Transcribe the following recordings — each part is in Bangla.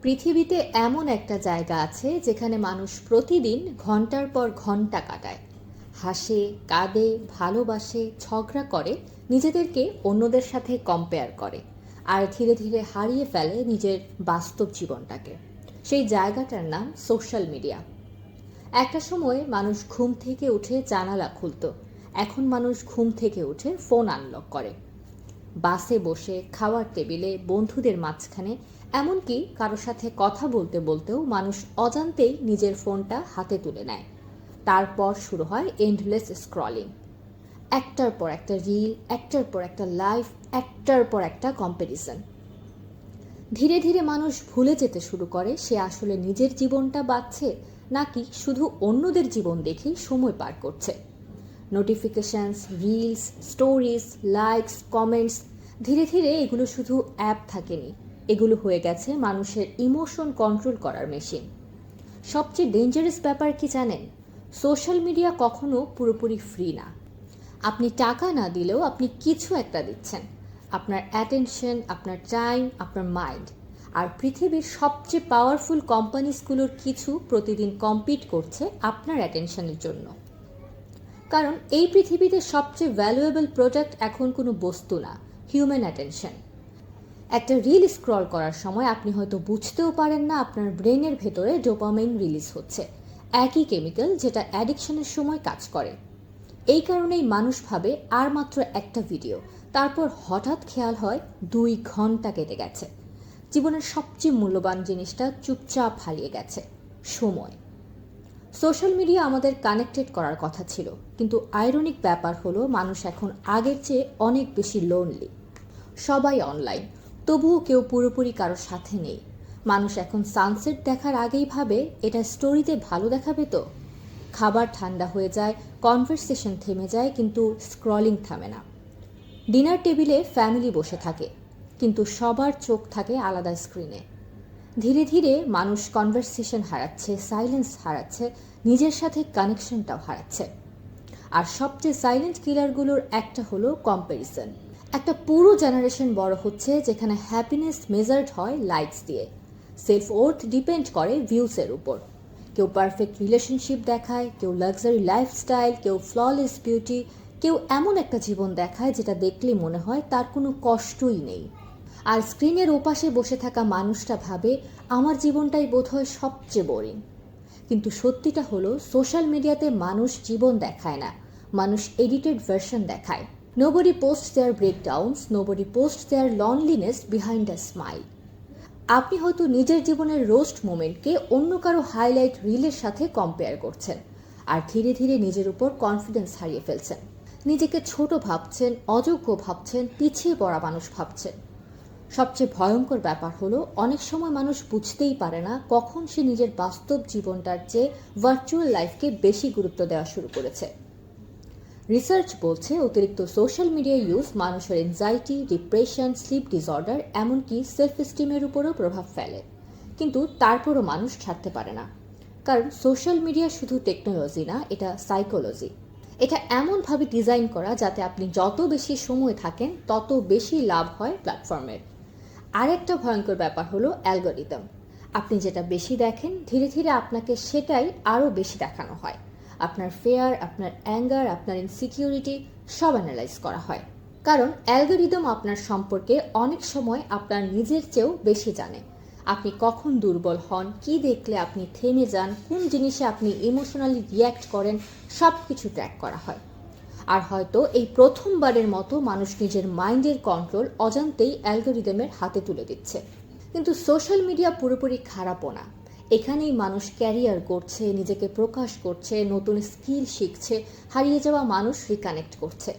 পৃথিবীতে এমন একটা জায়গা আছে যেখানে মানুষ প্রতিদিন ঘন্টার পর ঘন্টা কাটায়, হাসে, কাঁদে, ভালোবাসে, ঝগড়া করে, নিজেদেরকে অন্যদের সাথে কম্পেয়ার করে, আর ধীরে ধীরে হারিয়ে ফেলে নিজের বাস্তব জীবনটাকে। সেই জায়গাটার নাম সোশ্যাল মিডিয়া। একটা সময় মানুষ ঘুম থেকে উঠে জানালা খুলতো, এখন মানুষ ঘুম থেকে উঠে ফোন আনলক করে। বাসে বসে, খাওয়ার টেবিলে, বন্ধুদের মাঝখানে, এমনকি কারো সাথে কথা বলতে বলতেও মানুষ অজান্তেই নিজের ফোনটা হাতে তুলে নেয়। তারপর শুরু হয় এন্ডলেস স্ক্রলিং। একটার পর একটা রিল, একটার পর একটা লাইভ, একটার পর একটা কম্প্যারিজন। ধীরে ধীরে মানুষ ভুলে যেতে শুরু করে সে আসলে নিজের জীবনটা বাঁচছে নাকি শুধু অন্যদের জীবন দেখেই সময় পার করছে। Notifications, reels, stories, likes, comments, ধীরে ধীরে এগুলো শুধু অ্যাপ থাকেনি, এগুলো হয়ে গেছে মানুষের ইমোশন কন্ট্রোল করার মেশিন। সবচেয়ে ডেঞ্জারাস ব্যাপার কি জানেন? সোশ্যাল মিডিয়া কখনো পুরোপুরি ফ্রি না। আপনি টাকা না দিলেও আপনি কিছু একটা দিচ্ছেন, আপনার অ্যাটেনশন, আপনার টাইম, আপনার মাইন্ড। আর পৃথিবীর সবচেয়ে পাওয়ারফুল কোম্পানিজগুলোর কিছু প্রতিদিন কম্পিট করছে আপনার অ্যাটেনশনের জন্য। কারণ এই পৃথিবীতে সবচেয়ে ভ্যালুয়েবল প্রোডাক্ট এখন কোনো বস্তু না, হিউম্যান অ্যাটেনশন। একটা রিল স্ক্রল করার সময় আপনি হয়তো বুঝতেও পারেন না আপনার ব্রেনের ভেতরে ডোপামাইন রিলিজ হচ্ছে, একই কেমিক্যাল যেটা অ্যাডিকশনের সময় কাজ করে। এই কারণেই মানুষ ভাবে আর মাত্র একটা ভিডিও, তারপর হঠাৎ খেয়াল হয় 2 ঘন্টা কেটে গেছে। জীবনের সবচেয়ে মূল্যবান জিনিসটা চুপচাপ হারিয়ে গেছে, সময়। সোশ্যাল মিডিয়া আমাদের কানেক্টেড করার কথা ছিল, কিন্তু আইরনিক ব্যাপার হলো মানুষ এখন আগের চেয়ে অনেক বেশি লোনলি। সবাই অনলাইন, তবুও কেউ পুরোপুরি কারোর সাথে নেই। মানুষ এখন সানসেট দেখার আগেই ভাবে এটা স্টোরিতে ভালো দেখাবে তো। খাবার ঠান্ডা হয়ে যায়, কনভারসেশন থেমে যায়, কিন্তু স্ক্রলিং থামে না। ডিনার টেবিলে ফ্যামিলি বসে থাকে, কিন্তু সবার চোখ থাকে আলাদা স্ক্রিনে। ধীরে ধীরে মানুষ কনভারসেশন হারাচ্ছে, সাইলেন্স হারাচ্ছে, নিজের সাথে কানেকশনটাও হারাচ্ছে। আর সবচেয়ে সাইলেন্ট কিলারগুলোর একটা হলো কম্প্যারিজন। একটা পুরো জেনারেশন বড় হচ্ছে যেখানে হ্যাপিনেস মেজার্ড হয় লাইকস দিয়ে, সেলফ ওর্থ ডিপেন্ড করে ভিউসের উপর। কেউ পারফেক্ট রিলেশনশিপ দেখায়, কেউ লাক্সারি লাইফস্টাইল, কেউ ফ্ললেস বিউটি, কেউ এমন একটা জীবন দেখায় যেটা দেখলে মনে হয় তার কোনো কষ্টই নেই। আর স্ক্রিনের ওপাশে বসে থাকা মানুষটা ভাবে আমার জীবনটাই বোধহয় সবচেয়ে বোরিং। কিন্তু সত্যিটা হলো সোশ্যাল মিডিয়াতে মানুষ জীবন দেখায় না, মানুষ এডিটেড ভার্সন দেখায়। Nobody post their breakdowns, nobody post their loneliness behind a smile. আপনি হয়তো নিজের জীবনের রোস্ট মোমেন্টকে অন্য কারো হাইলাইট রিলের সাথে কম্পেয়ার করছেন, আর ধীরে ধীরে নিজের উপর কনফিডেন্স হারিয়ে ফেলছেন। নিজেকে ছোট ভাবছেন, অযোগ্য ভাবছেন, পিছিয়ে পড়া মানুষ ভাবছেন। সবচেয়ে ভয়ঙ্কর ব্যাপার হলো অনেক সময় মানুষ বুঝতেই পারে না কখন সে নিজের বাস্তব জীবনটার চেয়ে ভার্চুয়াল লাইফকে বেশি গুরুত্ব দেওয়া শুরু করেছে। রিসার্চ বলছে অতিরিক্ত সোশ্যাল মিডিয়া ইউজ মানুষের এনজাইটি, ডিপ্রেশন, স্লিপ ডিসঅর্ডার, এমনকি সেলফ এস্টিমের উপরও প্রভাব ফেলে। কিন্তু তারপরও মানুষ ছাড়তে পারে না, কারণ সোশ্যাল মিডিয়া শুধু টেকনোলজি না, এটা সাইকোলজি। এটা এমনভাবে ডিজাইন করা যাতে আপনি যত বেশি সময় থাকেন তত বেশি লাভ হয় প্ল্যাটফর্মের। আরেকটা ভয়ঙ্কর ব্যাপার হলো অ্যালগরিদম। আপনি যেটা বেশি দেখেন ধীরে ধীরে আপনাকে সেটাই আরও বেশি দেখানো হয়। আপনার ফেয়ার, আপনার অ্যাঙ্গার, আপনার ইনসিকিউরিটি সব অ্যানালাইজ করা হয়। কারণ অ্যালগরিদম আপনার সম্পর্কে অনেক সময় আপনার নিজের চেয়েও বেশি জানে। আপনি কখন দুর্বল হন, কি দেখলে আপনি থেমে যান, কোন জিনিসে আপনি ইমোশনালি রিয়্যাক্ট করেন, সব কিছু ট্র্যাক করা হয়। আর হয়তো এই প্রথমবারের মতো মানুষ নিজের মাইন্ডের কন্ট্রোল অজান্তেই অ্যালগরিদমের হাতে তুলে দিচ্ছে। কিন্তু সোশ্যাল মিডিয়া পুরোপুরি খারাপও না। এখানেই মানুষ ক্যারিয়ার করছে, নিজেকে প্রকাশ করছে, নতুন স্কিল শিখছে, হারিয়ে যাওয়া মানুষ রিকানেক্ট করছে।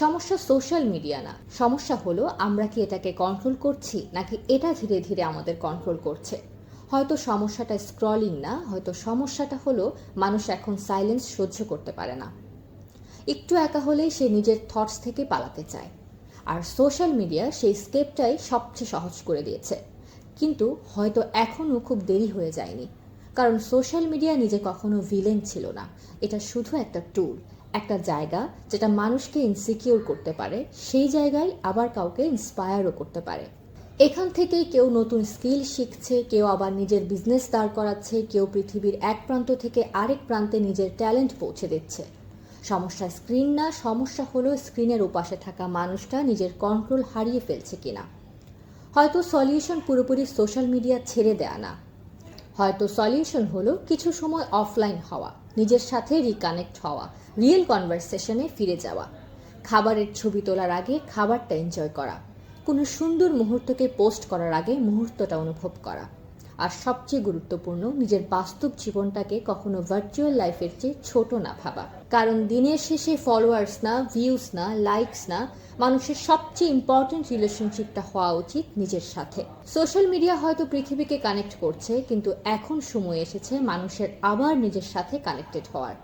সমস্যা সোশ্যাল মিডিয়া না, সমস্যা হলো আমরা কি এটাকে কন্ট্রোল করছি নাকি এটা ধীরে ধীরে আমাদের কন্ট্রোল করছে। হয়তো সমস্যাটা স্ক্রলিং না, হয়তো সমস্যাটা হলো মানুষ এখন সাইলেন্স সহ্য করতে পারে না। একটু একা হলেই সে নিজের থটস থেকে পালাতে চায়। আর সোশ্যাল মিডিয়া সেই স্কেপটাই সবচেয়ে সহজ করে দিয়েছে। কিন্তু হয়তো এখনও খুব দেরি হয়ে যায়নি, কারণ সোশ্যাল মিডিয়া নিজে কখনো ভিলেন ছিল না। এটা শুধু একটা টুল, একটা জায়গা যেটা মানুষকে ইনসিকিউর করতে পারে, সেই জায়গায় আবার কাউকে ইন্সপায়ারও করতে পারে। এখান থেকেই কেউ নতুন স্কিল শিখছে, কেউ আবার নিজের বিজনেস দাঁড় করাচ্ছে, কেউ পৃথিবীর এক প্রান্ত থেকে আরেক প্রান্তে নিজের ট্যালেন্ট পৌঁছে দিচ্ছে। সমস্যা স্ক্রিন না, সমস্যা হলো স্ক্রিনের ওপাশে থাকা মানুষটা নিজের কন্ট্রোল হারিয়ে ফেলছে কিনা। হয়তো সলিউশন পুরোপুরি সোশ্যাল মিডিয়া ছেড়ে দেয়া না, হয়তো সলিউশন হলো কিছু সময় অফলাইন হওয়া, নিজের সাথে রিকানেক্ট হওয়া, রিয়েল কনভারসেশনে ফিরে যাওয়া, খাবারের ছবি তোলার আগে খাবারটা এনজয় করা, কোনো সুন্দর মুহূর্তকে পোস্ট করার আগে মুহূর্তটা অনুভব করা। আর সবচেয়ে গুরুত্বপূর্ণ, নিজের বাস্তব জীবনটাকে কখনো ভার্চুয়াল লাইফের চেয়ে ছোট না ভাবা। কারণ দিনের শেষে ফলোয়ার্স না, ভিউজ না, লাইকস না, মানুষের সবচেয়ে ইম্পর্টেন্ট রিলেশনশিপটা হওয়া উচিত নিজের সাথে। সোশ্যাল মিডিয়া হয়তো পৃথিবীকে কানেক্ট করছে, কিন্তু এখন সময় এসেছে মানুষের আবার নিজের সাথে কানেক্টেড হওয়ার।